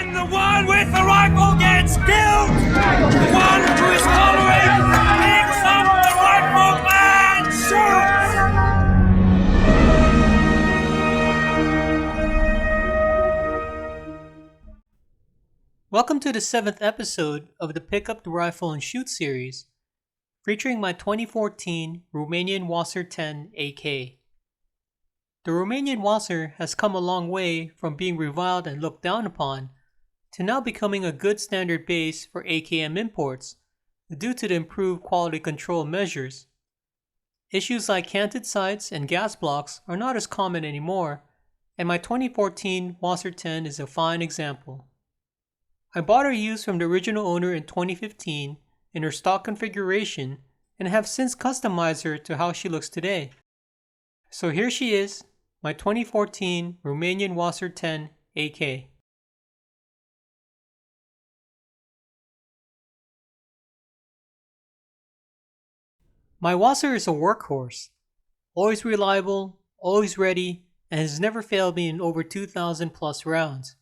When the one with the rifle gets killed, the one who is following picks up the rifle and shoots! Welcome to the 7th episode of the Pick Up the Rifle and Shoot series, featuring my 2014 Romanian WASR-10 AK. The Romanian WASR has come a long way from being reviled and looked down upon to now becoming a good standard base for AKM imports due to the improved quality control measures. Issues like canted sights and gas blocks are not as common anymore, and my 2014 WASR-10 is a fine example. I bought her used from the original owner in 2015 in her stock configuration and have since customized her to how she looks today. So here she is, my 2014 Romanian WASR-10 AK. My WASR is a workhorse, always reliable, always ready, and has never failed me in over 2,000 plus rounds.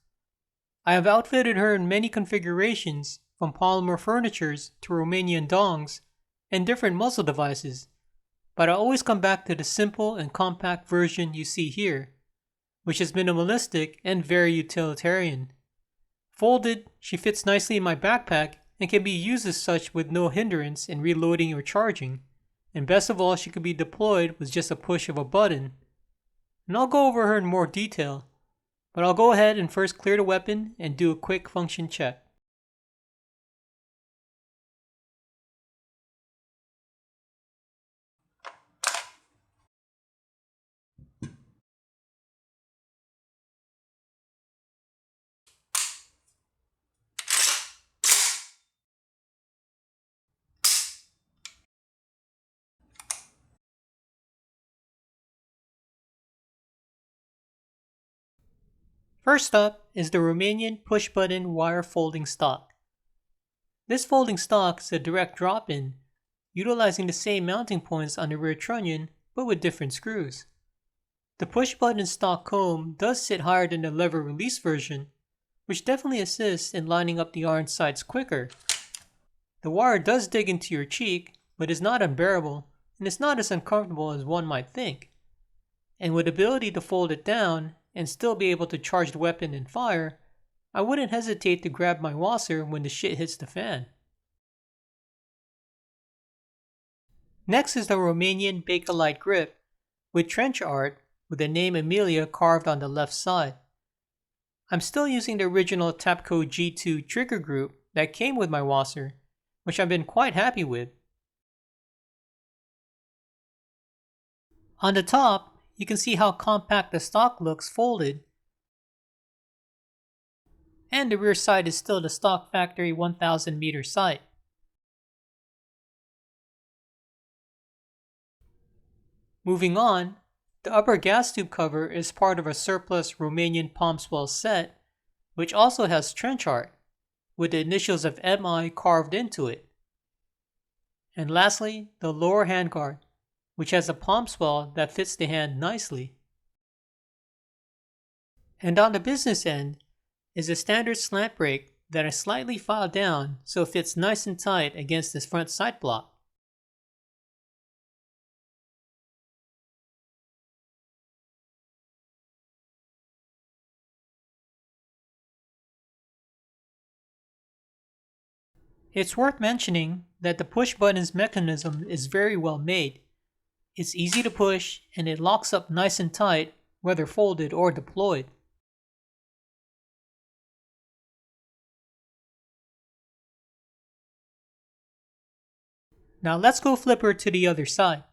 I have outfitted her in many configurations, from polymer furnitures to Romanian dongs and different muzzle devices, but I always come back to the simple and compact version you see here, which is minimalistic and very utilitarian. Folded, she fits nicely in my backpack and can be used as such with no hindrance in reloading or charging, and best of all, she can be deployed with just a push of a button. And I'll go over her in more detail, but I'll go ahead and first clear the weapon and do a quick function check. First up is the Romanian push-button wire folding stock. This folding stock is a direct drop-in, utilizing the same mounting points on the rear trunnion but with different screws. The push-button stock comb does sit higher than the lever release version, which definitely assists in lining up the iron sights quicker. The wire does dig into your cheek, but is not unbearable and it's not as uncomfortable as one might think. And with the ability to fold it down and still be able to charge the weapon and fire, I wouldn't hesitate to grab my WASR when the shit hits the fan. Next is the Romanian Bakelite grip with trench art with the name Amelia carved on the left side. I'm still using the original Tapco G2 trigger group that came with my WASR, which I've been quite happy with. On the top, you can see how compact the stock looks folded, and the rear sight is still the stock factory 1000 meter sight. Moving on, the upper gas tube cover is part of a surplus Romanian palm swell set, which also has trench art, with the initials of MI carved into it. And lastly, the lower handguard, which has a palm swell that fits the hand nicely. And on the business end is a standard slant brake that I slightly filed down so it fits nice and tight against this front sight block. It's worth mentioning that the push button's mechanism is very well made. It's easy to push and it locks up nice and tight whether folded or deployed. Now let's go flip her to the other side.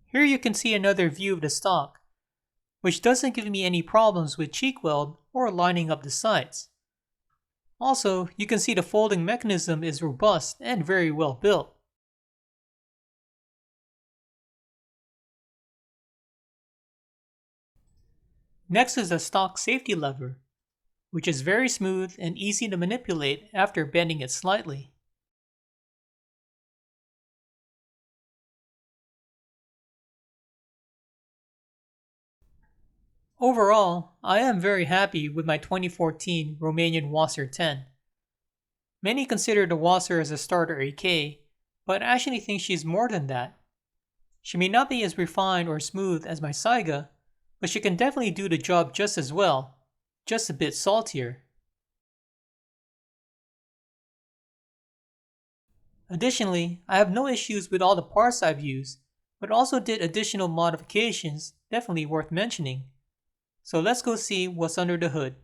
Here you can see another view of the stock, which doesn't give me any problems with cheek weld or lining up the sights. Also, you can see the folding mechanism is robust and very well built. Next is the stock safety lever, which is very smooth and easy to manipulate after bending it slightly. Overall, I am very happy with my 2014 Romanian WASR-10. Many consider the WASR as a starter AK, but I actually think she's more than that. She may not be as refined or smooth as my Saiga, but she can definitely do the job just as well, just a bit saltier. Additionally, I have no issues with all the parts I've used, but also did additional modifications definitely worth mentioning. So let's go see what's under the hood.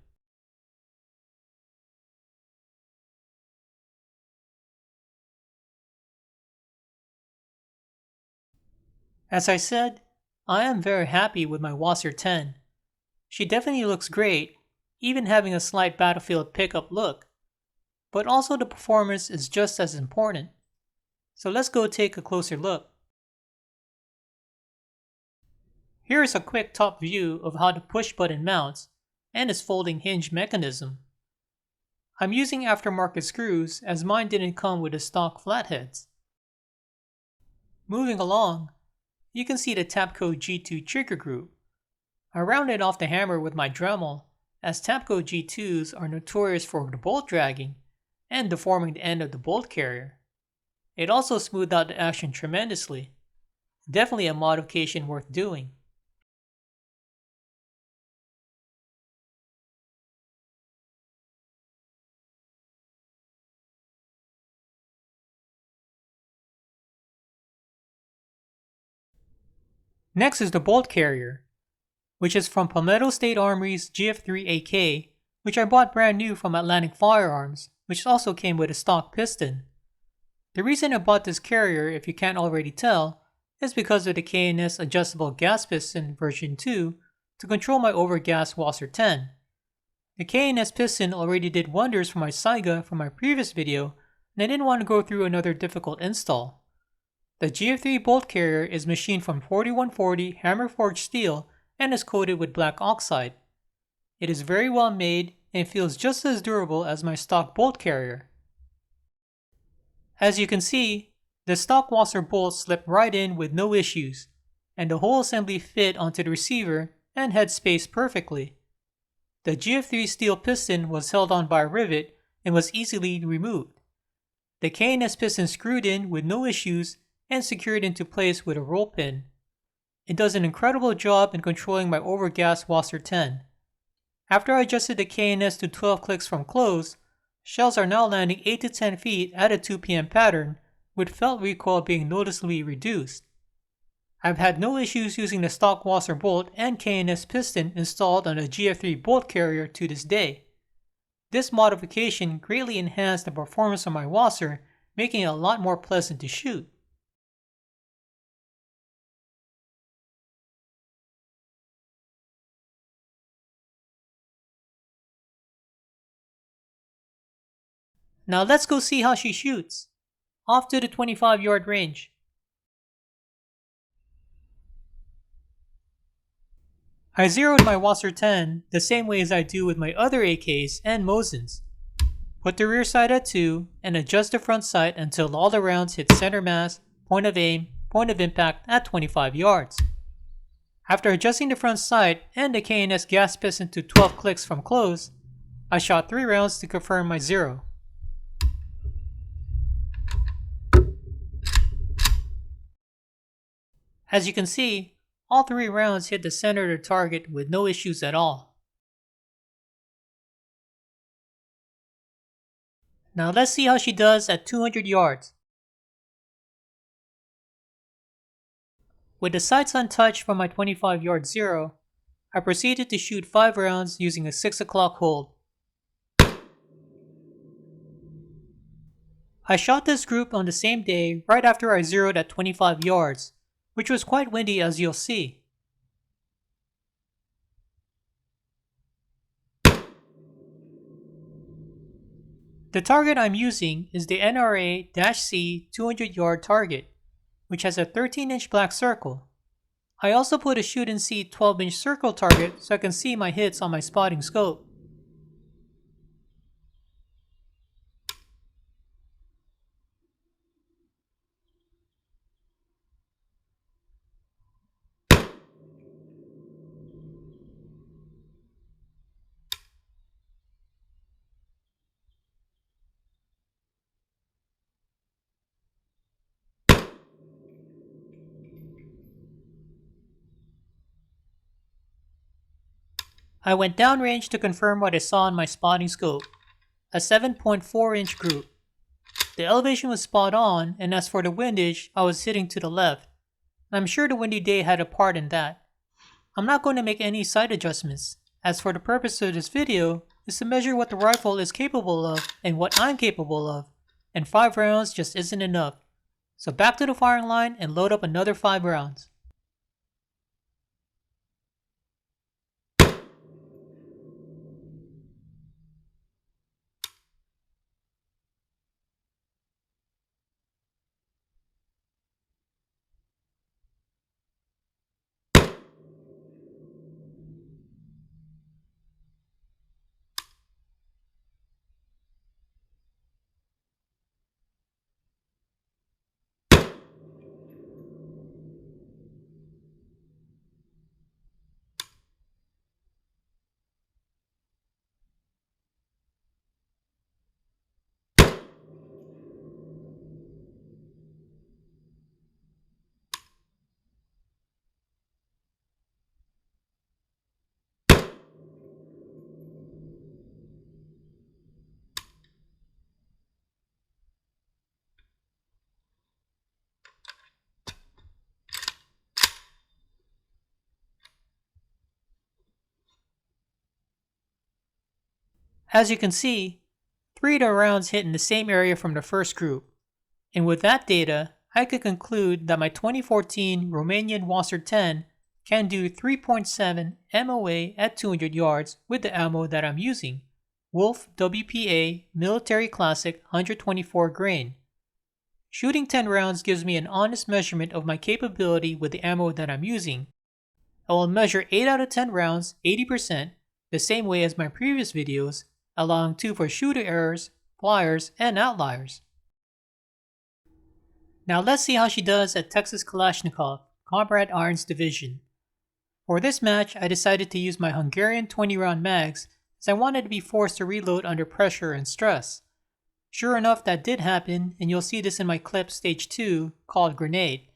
As I said, I am very happy with my WASR-10. She definitely looks great, even having a slight battlefield pickup look, but also the performance is just as important. So let's go take a closer look. Here is a quick top view of how the push button mounts and its folding hinge mechanism. I'm using aftermarket screws as mine didn't come with the stock flatheads. Moving along, you can see the Tapco G2 trigger group. I rounded off the hammer with my Dremel, as Tapco G2s are notorious for the bolt dragging and deforming the end of the bolt carrier. It also smoothed out the action tremendously. Definitely a modification worth doing. Next is the bolt carrier, which is from Palmetto State Armory's GF3 AK, which I bought brand new from Atlantic Firearms, which also came with a stock piston. The reason I bought this carrier, if you can't already tell, is because of the K&S adjustable gas piston version 2 to control my overgas WASR-10. The K&S piston already did wonders for my Saiga from my previous video, and I didn't want to go through another difficult install. The GF3 bolt carrier is machined from 4140 hammer forged steel and is coated with black oxide. It is very well made and feels just as durable as my stock bolt carrier. As you can see, the stock WASR bolts slip right in with no issues, and the whole assembly fit onto the receiver and headspace perfectly. The GF3 steel piston was held on by a rivet and was easily removed. The K&S piston screwed in with no issues and secured into place with a roll pin. It does an incredible job in controlling my overgas WASR-10. After I adjusted the K&S to 12 clicks from close, shells are now landing 8 to 10 feet at a 2pm pattern, with felt recoil being noticeably reduced. I've had no issues using the stock WASR bolt and K&S piston installed on a GF3 bolt carrier to this day. This modification greatly enhanced the performance of my WASR, making it a lot more pleasant to shoot. Now let's go see how she shoots. Off to the 25-yard range. I zeroed my WASR-10 the same way as I do with my other AKs and Mosins. Put the rear sight at 2 and adjust the front sight until all the rounds hit center mass, point of aim, point of impact at 25 yards. After adjusting the front sight and the K&S gas piston to 12 clicks from close, I shot 3 rounds to confirm my zero. As you can see, all 3 rounds hit the center of the target with no issues at all. Now let's see how she does at 200 yards. With the sights untouched from my 25-yard zero, I proceeded to shoot 5 rounds using a 6 o'clock hold. I shot this group on the same day right after I zeroed at 25 yards, which was quite windy as you'll see. The target I'm using is the NRA-C 200-yard target, which has a 13-inch black circle. I also put a shoot and see 12-inch circle target so I can see my hits on my spotting scope. I went downrange to confirm what I saw on my spotting scope, a 7.4-inch group. The elevation was spot on, and as for the windage, I was hitting to the left. I'm sure the windy day had a part in that. I'm not going to make any sight adjustments, as for the purpose of this video is to measure what the rifle is capable of and what I'm capable of, and 5 rounds just isn't enough. So back to the firing line and load up another 5 rounds. As you can see, 3 of the rounds hit in the same area from the first group, and with that data, I could conclude that my 2014 Romanian WASR-10 can do 3.7 MOA at 200 yards with the ammo that I'm using, Wolf WPA Military Classic 124 grain. Shooting 10 rounds gives me an honest measurement of my capability with the ammo that I'm using. I will measure 8 out of 10 rounds 80%, the same way as my previous videos, allowing 2 for shooter errors, flyers, and outliers. Now let's see how she does at Texas Kalashnikov, Comrade Iron's division. For this match, I decided to use my Hungarian 20-round mags as I wanted to be forced to reload under pressure and stress. Sure enough, that did happen, and you'll see this in my clip stage 2 called Grenade.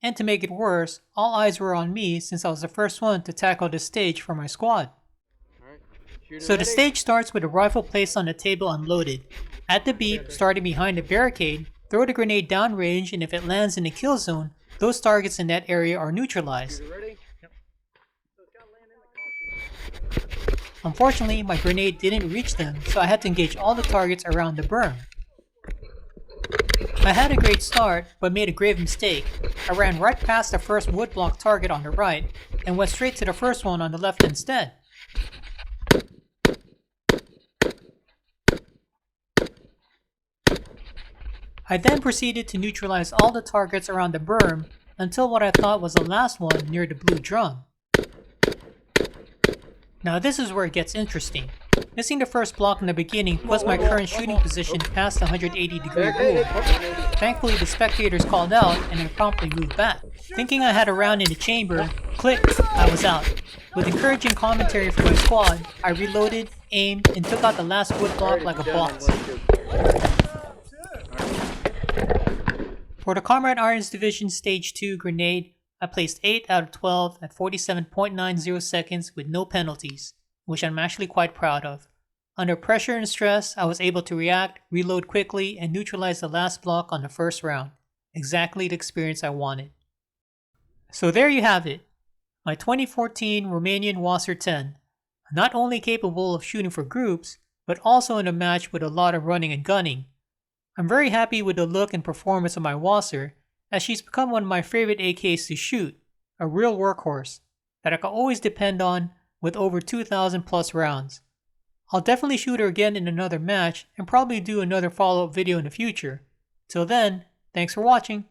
And to make it worse, all eyes were on me since I was the first one to tackle this stage for my squad. So the stage starts with a rifle placed on the table unloaded. At the beep, starting behind the barricade, throw the grenade downrange, and if it lands in the kill zone, those targets in that area are neutralized. Unfortunately, my grenade didn't reach them, so I had to engage all the targets around the berm. I had a great start, but made a grave mistake. I ran right past the first woodblock target on the right, and went straight to the first one on the left instead. I then proceeded to neutralize all the targets around the berm until what I thought was the last one near the blue drum. Now this is where it gets interesting. Missing the first block in the beginning puts my current shooting position past the 180-degree rule. Thankfully the spectators called out and I promptly moved back. Thinking I had a round in the chamber, click, I was out. With encouraging commentary from my squad, I reloaded, aimed, and took out the last woodblock like a boss. For the Comrade Iron's Division Stage 2 Grenade, I placed 8 out of 12 at 47.90 seconds with no penalties, which I'm actually quite proud of. Under pressure and stress, I was able to react, reload quickly, and neutralize the last block on the first round. Exactly the experience I wanted. So there you have it. My 2014 Romanian WASR-10. Not only capable of shooting for groups, but also in a match with a lot of running and gunning. I'm very happy with the look and performance of my WASR, as she's become one of my favorite AKs to shoot, a real workhorse that I can always depend on with over 2,000 plus rounds. I'll definitely shoot her again in another match and probably do another follow-up video in the future. Till then, thanks for watching.